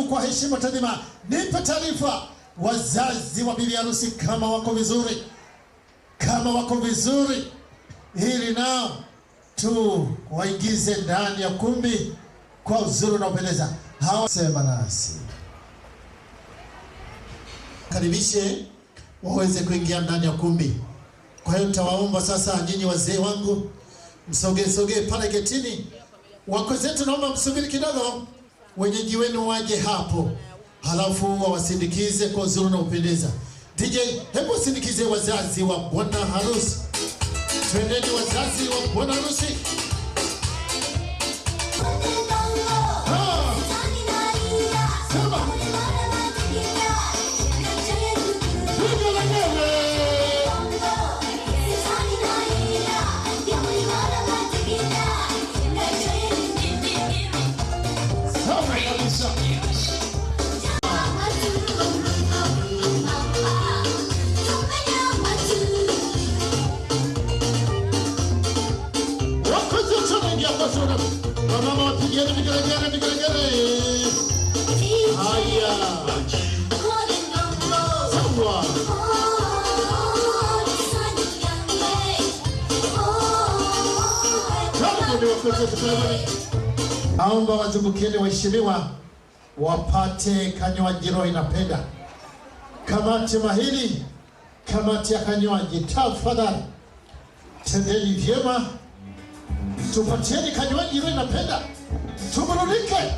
Kwa heshima tadima, nipe taarifa wazazi wa bibi harusi kama wako vizuri. Kama wako vizuri, ili nao tu waigize ndani ya kumbi kwa uzuri na upendeza. Hawa sema nasi. Karibishe waweze kuingia ndani ya kumbi. Kwa hiyo nitawaomba sasa nyinyi wazee wangu msogee pale getini. Wako zetu naomba msubiri kidogo. Wenyeji wenu waje hapo, halafu wawasindikize kwa uzuri na upendeza. DJ, hebu sindikize wazazi wa bwana harusi. Twendeni wazazi wa bwana harusi. Mama wapigeni vigelegele. Haya. Sawa. Naomba wazungukeni waheshimiwa wapate kanywaji roho inapenda. Kamati mahili, kamati ya kanywaji, tafadhali tendeni vyema. Tupatieni kanywaji roho inapenda. Tuburudike.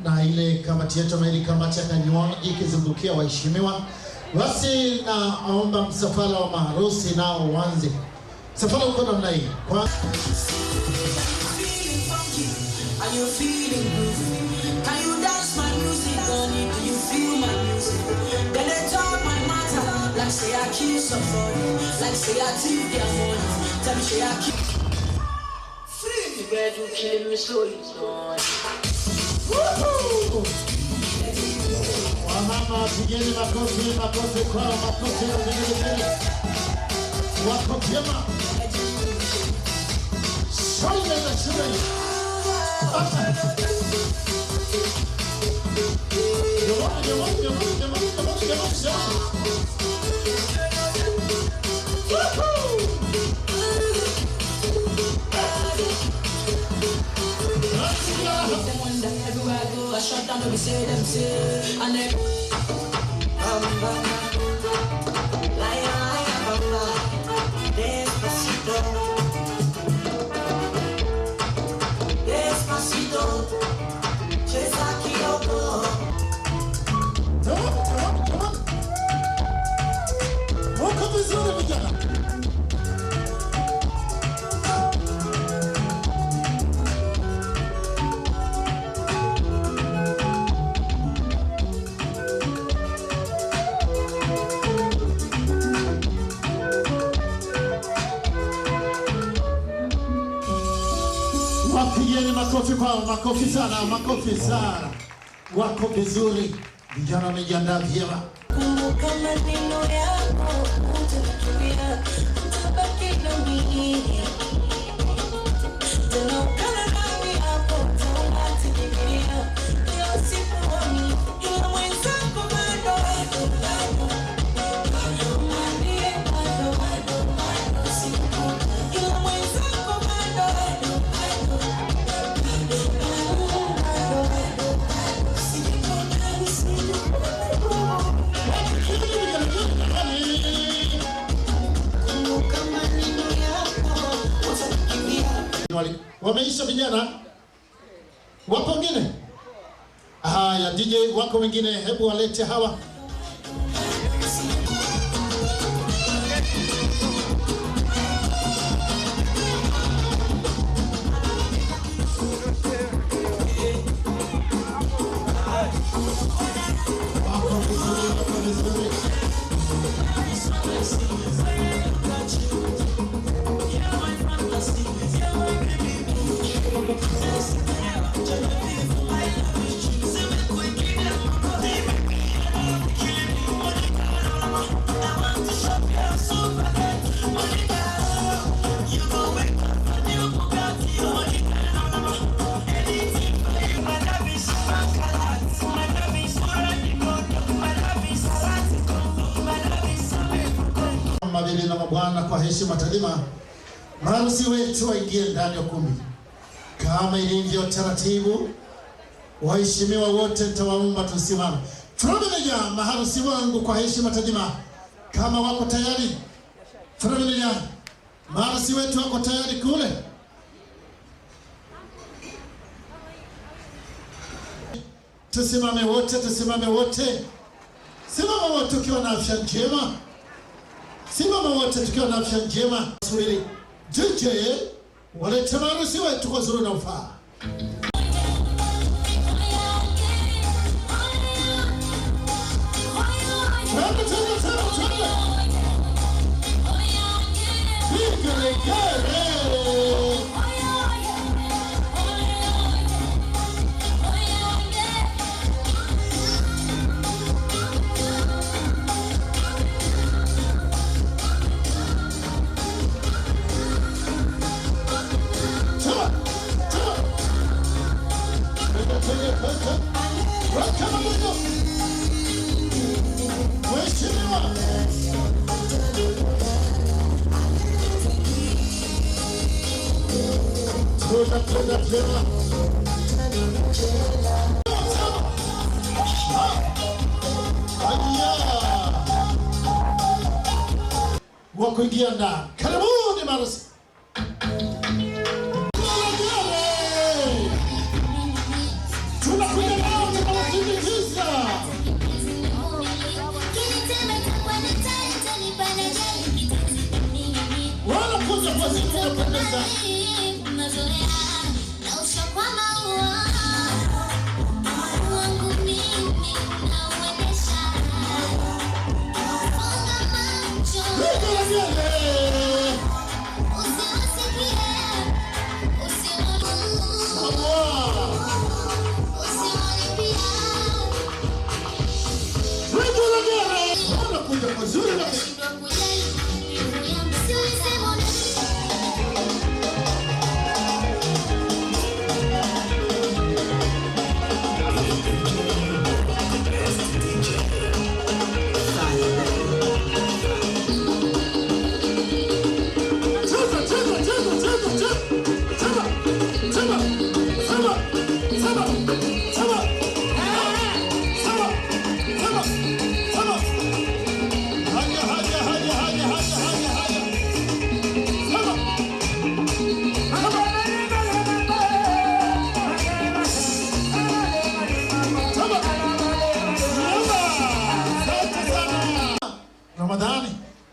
Na ile kamati yetu na ile kamati ya kanywaji ikizungukia waheshimiwa. Basi naomba msafara wa maharusi nao uanze. Msafara uko namna hii. Kwa wamama pigeni makofi kwa makofi ya vigelegele. Wako vyema. Shangwe na shangwe. I shut down to say them say and then vizuri vijana. Wapigeni makofi kwao, makofi sana, makofi sana. Wako vizuri, vijana wamejiandaa vyema. Kumbuka maneno yako, utakutumia, utabaki na mimi. Tena ukala nami hapo, utaunatilia. Leo sikuoni, ila mwenzako bado. Mwambie bado, sikuoni, ila mwenzako bado. Wameisha vijana? Wapo wengine? Haya, DJ wako wengine, hebu walete hawa. Wako vizuri, wako vizuri. Mabibi na mabwana, kwa heshima tadhima, maharusi wetu waingie ndani ya ukumbi. Kama ilivyo taratibu, waheshimiwa wote nitawaomba tusimame. Familia, maharusi wangu kwa heshima tadhima, kama wako tayari. Familia, maharusi wetu wako tayari kule. Tusimame wote, tusimame wote. Simama wote ukiwa na afya njema. Simama wote tukiwa na afya njema. Subiri DJ walete maharusi wetu kwa zuri na ufaa. Wakuingia ndani. Karibuni maharusi. Tunakuja nao tunawasindikiza. Wanakuja kwa siku ya kupendeza.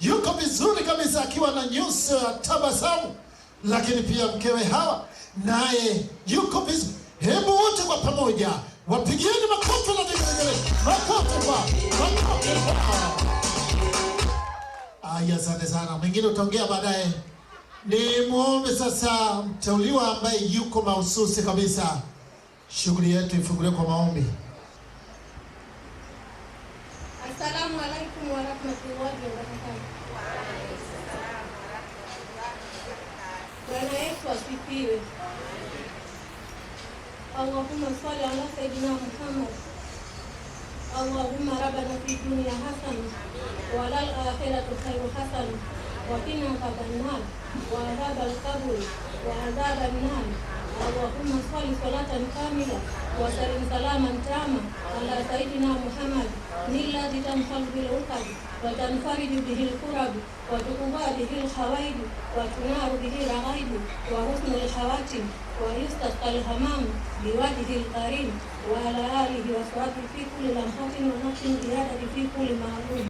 yuko vizuri kabisa akiwa na nyuso ya tabasamu, lakini pia mkewe Hawa naye yuko vizuri. Hebu wote kwa pamoja wapigieni makofi na vigelegele. Makofi kwa. Aya, asante sana. Mwingine utaongea baadaye. Ni muombe sasa mteuliwa ambaye yuko mahususi kabisa, shughuli yetu ifunguliwe kwa maombi. Assalamu alaikum wa rahmatullahi wa barakatuh. Bwana Yesu asifiwe. Allahumma salli ala sayyidina Muhammad. Allahumma rabbana fi dunya hasana wa lal akhirati khairu hasana wa qina adhaban wa adhabal qabr wa adhaban nar. Allahumma salli salatan kamila wa sallim salaman tama ala sayyidina Muhammad الذي تنفل بالعقد وتنفرد به الكرب وتقضى به الحوائج وتنار به الرغائب وحسن الخواتم ويستسقى الغمام بوجهه الكريم وعلى آله وصحبه في كل لمحة ونفس زيادة في كل معلوم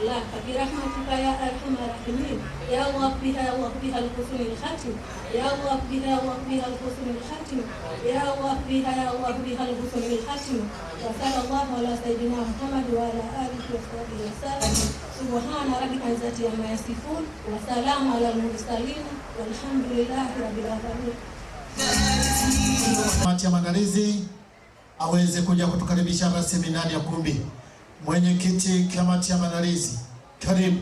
لا برحمتك يا أرحم الراحمين يا الله بها يا الله بها الحسن الختم يا الله بها يا الله بها الحسن الختم يا الله بها يا الله بها الحسن الختم وصلى الله على سيدنا محمد وعلى آله وصحبه وسلم. سبحان ربك عزة عما يصفون وسلام على المرسلين والحمد لله رب العالمين. Kamati ya maandalizi aweze kuja kutukaribisha rasmi ndani ya kumbi. Mwenyekiti kamati ya maandalizi, karibu.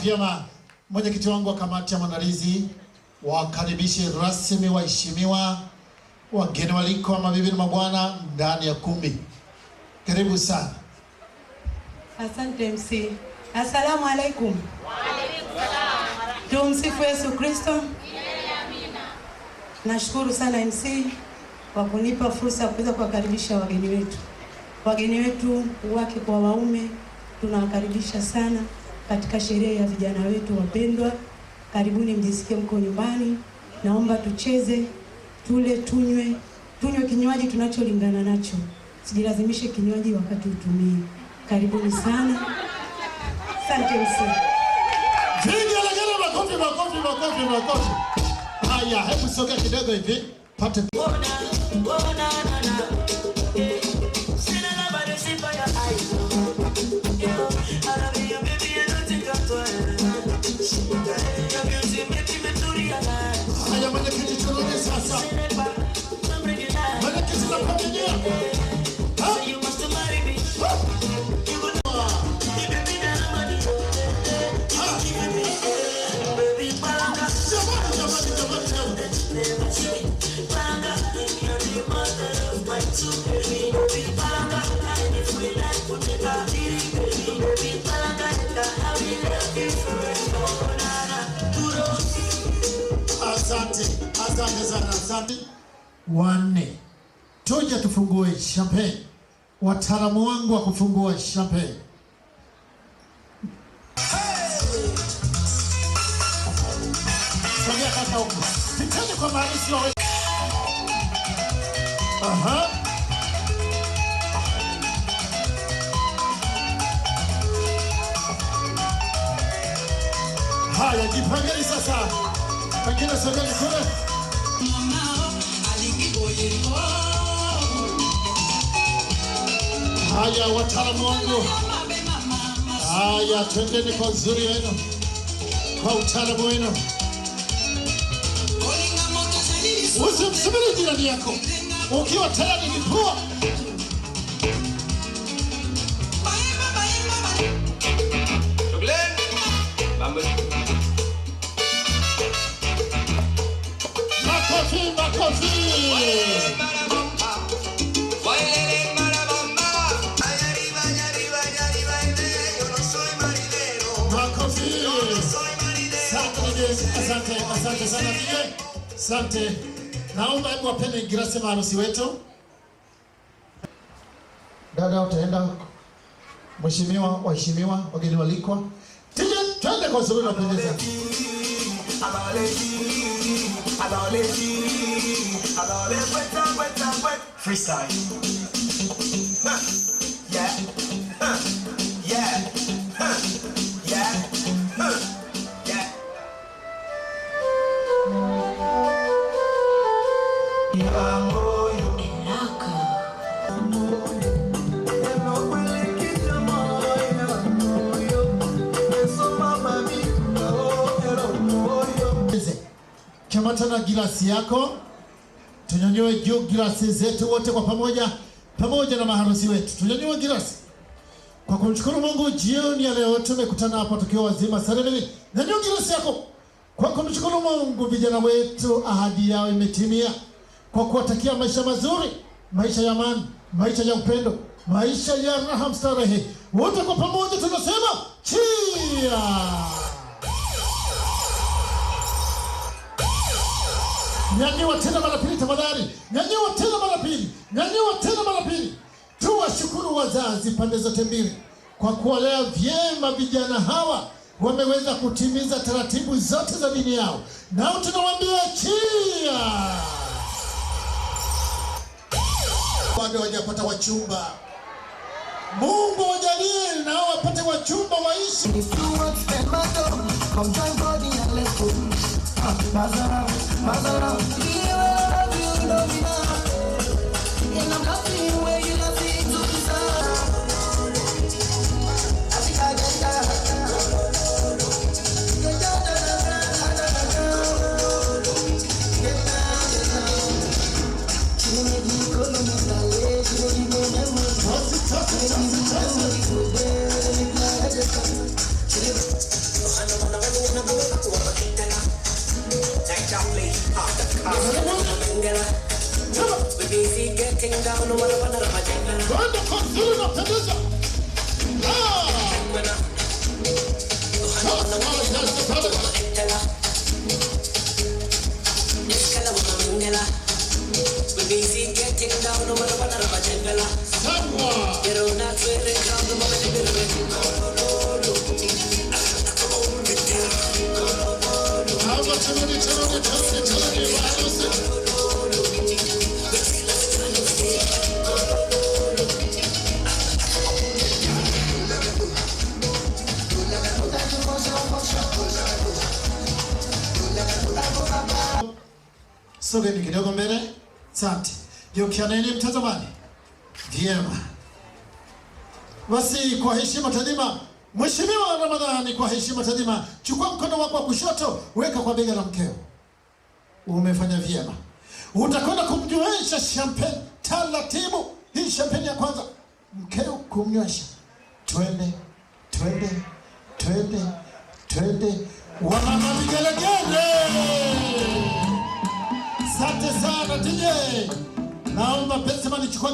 Vyema, mwenyekiti wangu wa kamati ya maandalizi wakaribishe rasmi waheshimiwa wageni waliko, mabibi na mabwana ndani ya kumbi. Karibu sana. Asante MC. Assalamu alaikum. Wa alaikum salaam. Tumsifu Yesu Kristo. Amina. Nashukuru sana MC kwa kunipa fursa ya kuweza kuwakaribisha wageni wetu. Wageni wetu wake kwa waume tunawakaribisha sana katika sherehe ya vijana wetu wapendwa. Karibuni, mjisikie mko nyumbani. Naomba tucheze, tule, tunywe kinywaji tunacholingana nacho. Sijilazimishe kinywaji wakati utumie. Karibuni sana. Asante msi. Makofi. Haya, hebu sogea kidogo hivi. Pate. Haya, mwenyekiti tunaone sasa. Mwenyekiti na familia. Asante. Wanne. Tuje tufungue champagne. Wataalamu wangu wa kufungua champagne. Sogea kaka huko. Piteni kwa maarifa wewe. Aha. Haya, jipangeni sasa. Pengine sogeni kule. Haya, wataalamu wangu. Haya, twendeni kwa uzuri wenu, kwa utaalamu wenu. Usimsubiri jirani yako. Ukiwa tayari nipua. Makofi. Asante sana DJ. Asante. Naomba hebu wapende grasi maharusi wetu. Dada utaenda huko. Mheshimiwa, waheshimiwa, wageni walikwa. Tije, twende kwa sababu tunapendeza. Freestyle. Yeah. Yeah. Yeah. Yeah. Kamatana gilasi yako. Tunyanyue juu gilasi zetu wote kwa pamoja na maharusi wetu. Tunyanyue gilasi. Kwa kumshukuru Mungu jioni ya leo tumekutana hapa tukiwa wazima salama. Nyanyua gilasi yako. Kwa kumshukuru Mungu vijana wetu ahadi yao imetimia. Kwa kuwatakia maisha mazuri, maisha ya amani, maisha ya upendo, maisha ya raha mstarehe. Wote kwa pamoja tunasema cheers. Nyanyua tena mara pili tafadhali. Nyanyua tena mara pili. Nyanyua tena mara pili. Tuwashukuru wazazi pande zote mbili kwa kuwalea vyema vijana hawa, wameweza kutimiza taratibu zote za dini yao. Nao tunawaambia cheers. Bado hawajapata wachumba. Mungu wajalie nao wapate wachumba waishi. Sogeni kidogo mbele. Asante. Geukianeni mtazamani. Vyema. Basi kwa heshima tadhima, Mheshimiwa Ramadhani, kwa heshima tadhima, chukua mkono wako wa kushoto, weka kwa bega la mkeo. Umefanya vyema. Utakwenda kumnywesha champagne taratibu. Hii champagne ya kwanza. Mkeo kumnywesha. Twende. Wamama vigelegele. Asante sana DJ. Naomba pesa mani chukua